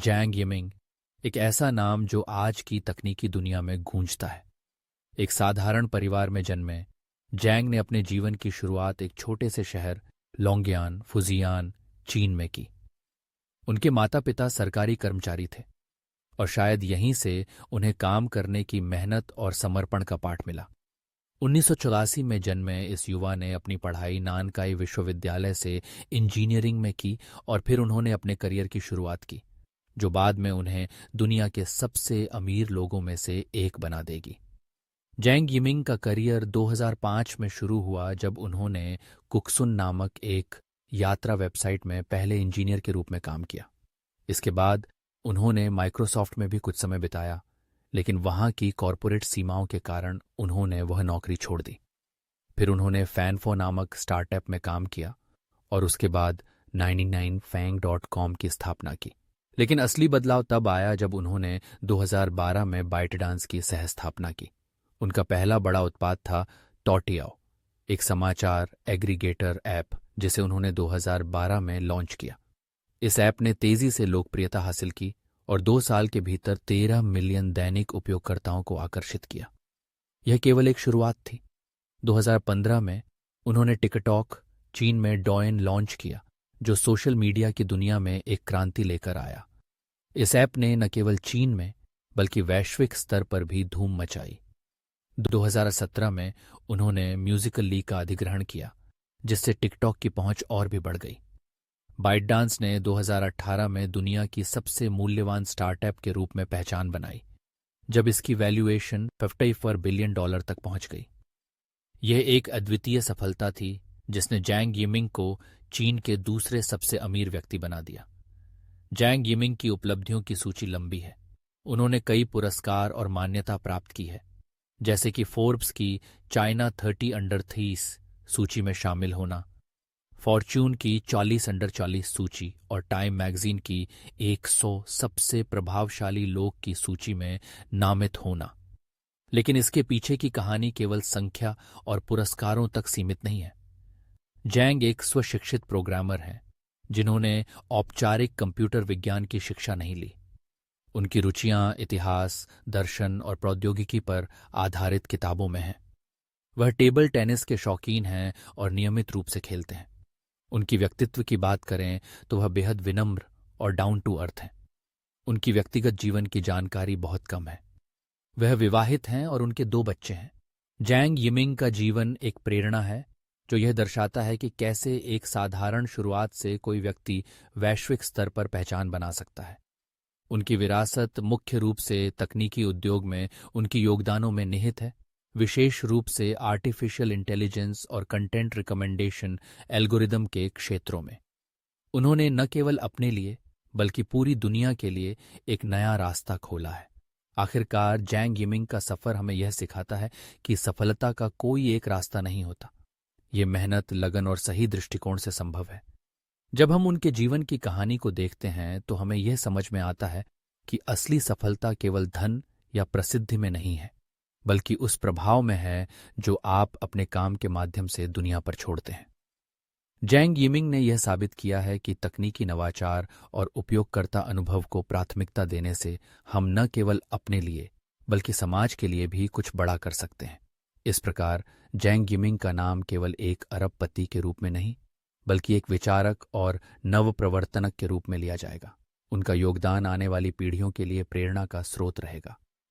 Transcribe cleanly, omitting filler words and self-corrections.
जैंग Yiming एक ऐसा नाम जो आज की तकनीकी दुनिया में गूंजता है। एक साधारण परिवार में जन्मे जैंग ने अपने जीवन की शुरुआत एक छोटे से शहर लोंगयान, फुजियान, चीन में की। उनके माता पिता सरकारी कर्मचारी थे और शायद यहीं से उन्हें काम करने की मेहनत और समर्पण का पाठ मिला। 1984 में जन्मे इस युवा ने अपनी पढ़ाई नानकाई विश्वविद्यालय से इंजीनियरिंग में की और फिर उन्होंने अपने करियर की शुरुआत की, जो बाद में उन्हें दुनिया के सबसे अमीर लोगों में से एक बना देगी। जैंग यिमिंग का करियर 2005 में शुरू हुआ जब उन्होंने कुक्सुन नामक एक यात्रा वेबसाइट में पहले इंजीनियर के रूप में काम किया। इसके बाद उन्होंने माइक्रोसॉफ्ट में भी कुछ समय बिताया, लेकिन वहां की कॉरपोरेट सीमाओं के कारण उन्होंने वह नौकरी छोड़ दी। फिर उन्होंने फैनफो नामक स्टार्टअप में काम किया और उसके बाद 99fang.com की स्थापना की। लेकिन असली बदलाव तब आया जब उन्होंने 2012 में बाइटडांस की सह स्थापना की। उनका पहला बड़ा उत्पाद था टॉटियाओ, एक समाचार एग्रीगेटर ऐप जिसे उन्होंने 2012 में लॉन्च किया। इस ऐप ने तेजी से लोकप्रियता हासिल की और 2 साल के भीतर 13 मिलियन दैनिक उपयोगकर्ताओं को आकर्षित किया। यह केवल एक शुरुआत थी। 2015 में उन्होंने टिकटॉक चीन में डॉइन लॉन्च किया, जो सोशल मीडिया की दुनिया में एक क्रांति लेकर आया। इस ऐप ने न केवल चीन में बल्कि वैश्विक स्तर पर भी धूम मचाई। 2017 में उन्होंने म्यूजिकल ली का अधिग्रहण किया, जिससे टिकटॉक की पहुंच और भी बढ़ गई। बाइटडांस ने 2018 में दुनिया की सबसे मूल्यवान स्टार्टअप के रूप में पहचान बनाई, जब इसकी वैल्यूएशन $54 बिलियन तक पहुंच गई। यह एक अद्वितीय सफलता थी जिसने जैंग यिमिंग को चीन के दूसरे सबसे अमीर व्यक्ति बना दिया। जैंग यिमिंग की उपलब्धियों की सूची लंबी है। उन्होंने कई पुरस्कार और मान्यता प्राप्त की है, जैसे कि फोर्ब्स की चाइना 30 अंडर 30 सूची में शामिल होना, फॉर्च्यून की 40 अंडर 40 सूची और टाइम मैगजीन की 100 सबसे प्रभावशाली लोग की सूची में नामित होना। लेकिन इसके पीछे की कहानी केवल संख्या और पुरस्कारों तक सीमित नहीं है। जैंग एक स्वशिक्षित प्रोग्रामर हैं, जिन्होंने औपचारिक कंप्यूटर विज्ञान की शिक्षा नहीं ली। उनकी रुचियां इतिहास, दर्शन और प्रौद्योगिकी पर आधारित किताबों में हैं। वह टेबल टेनिस के शौकीन हैं और नियमित रूप से खेलते हैं। उनकी व्यक्तित्व की बात करें तो वह बेहद विनम्र और डाउन टू अर्थ हैं। उनकी व्यक्तिगत जीवन की जानकारी बहुत कम है। वह विवाहित हैं और उनके 2 बच्चे हैं। जैंग यिमिंग का जीवन एक प्रेरणा है, जो यह दर्शाता है कि कैसे एक साधारण शुरुआत से कोई व्यक्ति वैश्विक स्तर पर पहचान बना सकता है। उनकी विरासत मुख्य रूप से तकनीकी उद्योग में उनकी योगदानों में निहित है, विशेष रूप से आर्टिफिशियल इंटेलिजेंस और कंटेंट रिकमेंडेशन एल्गोरिदम के क्षेत्रों में। उन्होंने न केवल अपने लिए बल्कि पूरी दुनिया के लिए एक नया रास्ता खोला है। आखिरकार जैंग यिमिंग का सफर हमें यह सिखाता है कि सफलता का कोई एक रास्ता नहीं होता। ये मेहनत, लगन और सही दृष्टिकोण से संभव है। जब हम उनके जीवन की कहानी को देखते हैं तो हमें यह समझ में आता है कि असली सफलता केवल धन या प्रसिद्धि में नहीं है, बल्कि उस प्रभाव में है जो आप अपने काम के माध्यम से दुनिया पर छोड़ते हैं। जैंग यिमिंग ने यह साबित किया है कि तकनीकी नवाचार और उपयोगकर्ता अनुभव को प्राथमिकता देने से हम न केवल अपने लिए बल्कि समाज के लिए भी कुछ बड़ा कर सकते हैं। इस प्रकार जैंग यिमिंग का नाम केवल एक अरबपति के रूप में नहीं, बल्कि एक विचारक और नवप्रवर्तनक के रूप में लिया जाएगा। उनका योगदान आने वाली पीढ़ियों के लिए प्रेरणा का स्रोत रहेगा।